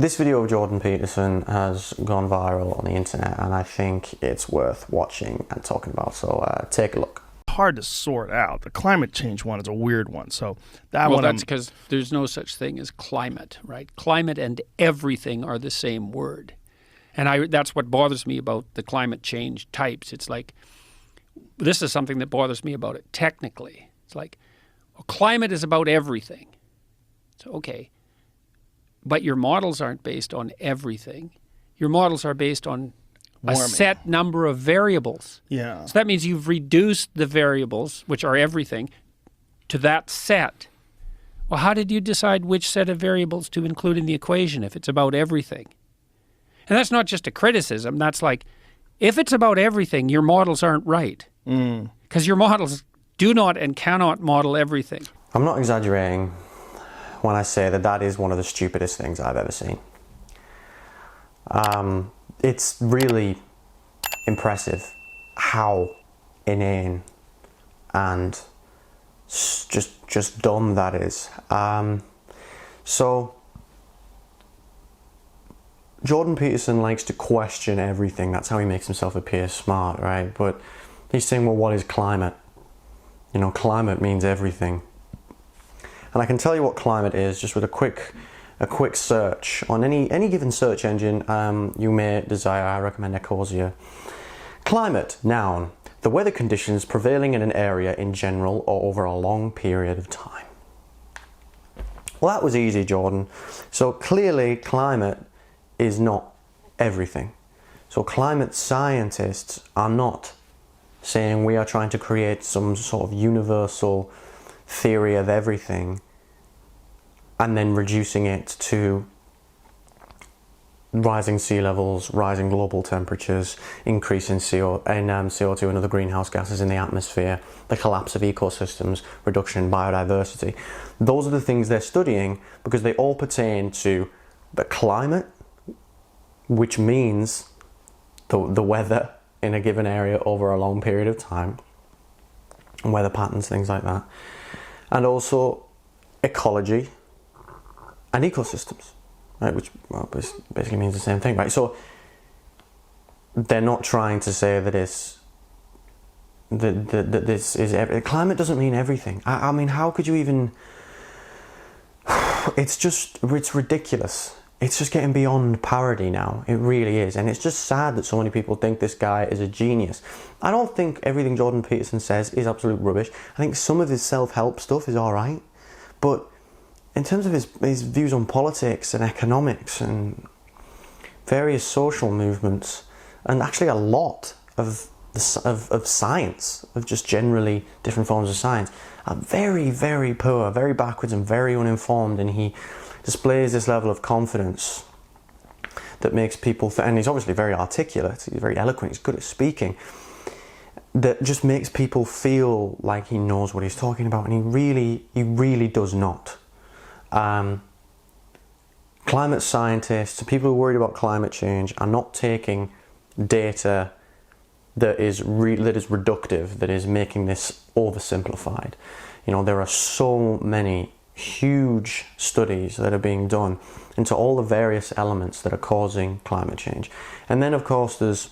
This video of Jordan Peterson has gone viral on the internet, and I think it's worth watching and talking about, so take a look. Hard to sort out. The climate change one is a weird one. So well, that's because there's no such thing as climate, right? Climate and everything are the same word. And that's what bothers me about the climate change types. It's like, this is something that bothers me about it technically. It's like, well, climate is about everything. So, okay. But your models aren't based on everything. Your models are based on a set number of variables. Yeah. So that means you've reduced the variables, which are everything, to that set. Well, how did you decide which set of variables to include in the equation if it's about everything? And that's not just a criticism. That's like, if it's about everything, your models aren't right. Because your models do not and cannot model everything. I'm not exaggerating when I say that that is one of the stupidest things I've ever seen. It's really impressive how inane and just dumb that is. So Jordan Peterson likes to question everything. That's how he makes himself appear smart, right? But he's saying, well, what is climate? You know, climate means everything. And I can tell you what climate is just with a quick search on any given search engine you may desire. I recommend Ecosia. Climate, noun, the weather conditions prevailing in an area in general or over a long period of time. Well, that was easy, Jordan. So clearly climate is not everything. So climate scientists are not saying we are trying to create some sort of universal theory of everything and then reducing it to rising sea levels, rising global temperatures, increase in CO2 and other greenhouse gases in the atmosphere, the collapse of ecosystems, reduction in biodiversity. Those are the things they're studying because they all pertain to the climate, which means the weather in a given area over a long period of time, weather patterns, things like that, and also ecology and ecosystems, right? Which basically means the same thing, right? So they're not trying to say that this is climate doesn't mean everything. I mean, how could you even? It's ridiculous. It's just getting beyond parody now. It really is. And it's just sad that so many people think this guy is a genius. I don't think everything Jordan Peterson says is absolute rubbish. I think some of his self-help stuff is all right. But in terms of his views on politics and economics and various social movements, and actually a lot of science, of just generally different forms of science, are very, very poor, very backwards and very uninformed, and he displays this level of confidence that makes people, and he's obviously very articulate, he's very eloquent, he's good at speaking, that just makes people feel like he knows what he's talking about, and he really does not. Climate scientists, people who are worried about climate change, are not taking data that is reductive, that is making this oversimplified. You know, there are so many huge studies that are being done into all the various elements that are causing climate change. And then, of course, there's,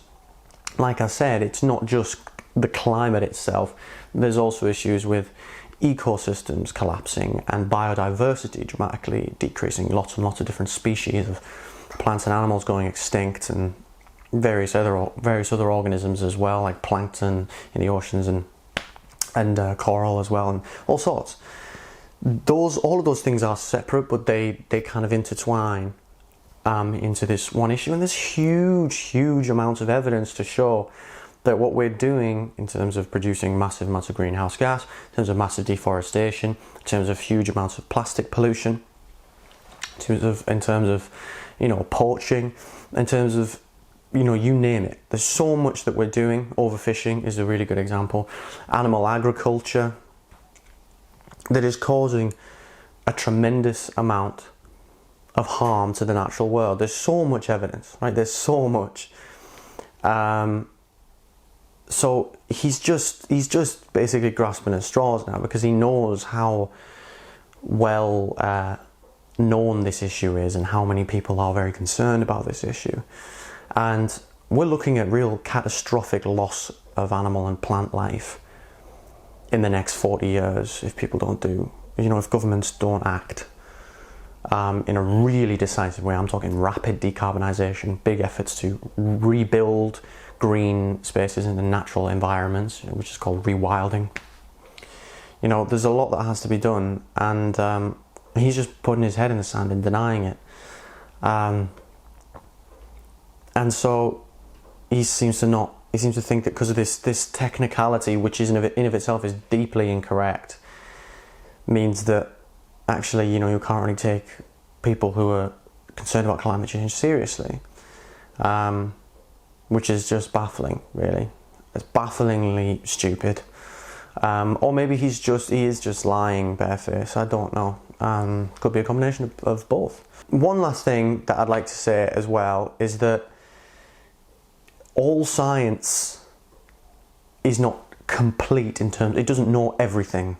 like I said, it's not just the climate itself. There's also issues with ecosystems collapsing and biodiversity dramatically decreasing, lots and lots of different species of plants and animals going extinct, and various other organisms as well, like plankton in the oceans and coral as well, and all sorts. All of those things are separate, but they kind of intertwine into this one issue, and there's huge amounts of evidence to show that what we're doing in terms of producing massive amounts of greenhouse gas, in terms of massive deforestation, in terms of huge amounts of plastic pollution, in terms of poaching, in terms of you name it. There's so much that we're doing. Overfishing is a really good example. Animal agriculture, that is causing a tremendous amount of harm to the natural world. There's so much evidence, right? There's so much. So he's just basically grasping at straws now, because he knows how well known this issue is and how many people are very concerned about this issue. And we're looking at real catastrophic loss of animal and plant life in the next 40 years if people don't do, if governments don't act in a really decisive way. I'm talking rapid decarbonisation, big efforts to rebuild green spaces in the natural environments, which is called rewilding. There's a lot that has to be done, and he's just putting his head in the sand and denying it. And so he seems to think that because of this technicality, which is in of itself is deeply incorrect, means that actually, you can't really take people who are concerned about climate change seriously, which is just baffling, really. It's bafflingly stupid. Or maybe he is just lying barefaced. I don't know. Could be a combination of both. One last thing that I'd like to say as well is that all science is not complete in terms, it doesn't know everything.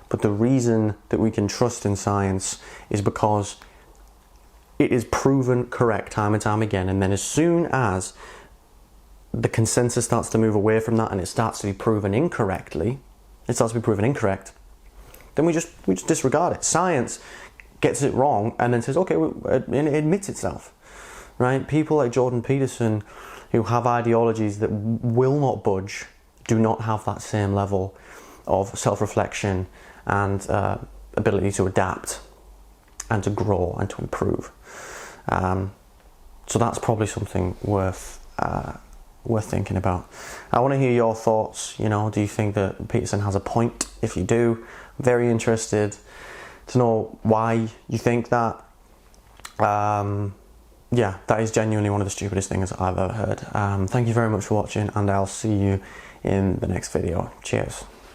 But the reason that we can trust in science is because it is proven correct time and time again. And then as soon as the consensus starts to move away from that and it starts to be proven incorrect, then we just disregard it. Science gets it wrong and then says, okay, it admits itself, right? People like Jordan Peterson, who have ideologies that will not budge, do not have that same level of self-reflection and ability to adapt and to grow and to improve. So that's probably something worth thinking about. I want to hear your thoughts. Do you think that Peterson has a point? If you do, I'm very interested to know why you think that. Yeah, that is genuinely one of the stupidest things I've ever heard. Thank you very much for watching, and I'll see you in the next video. Cheers.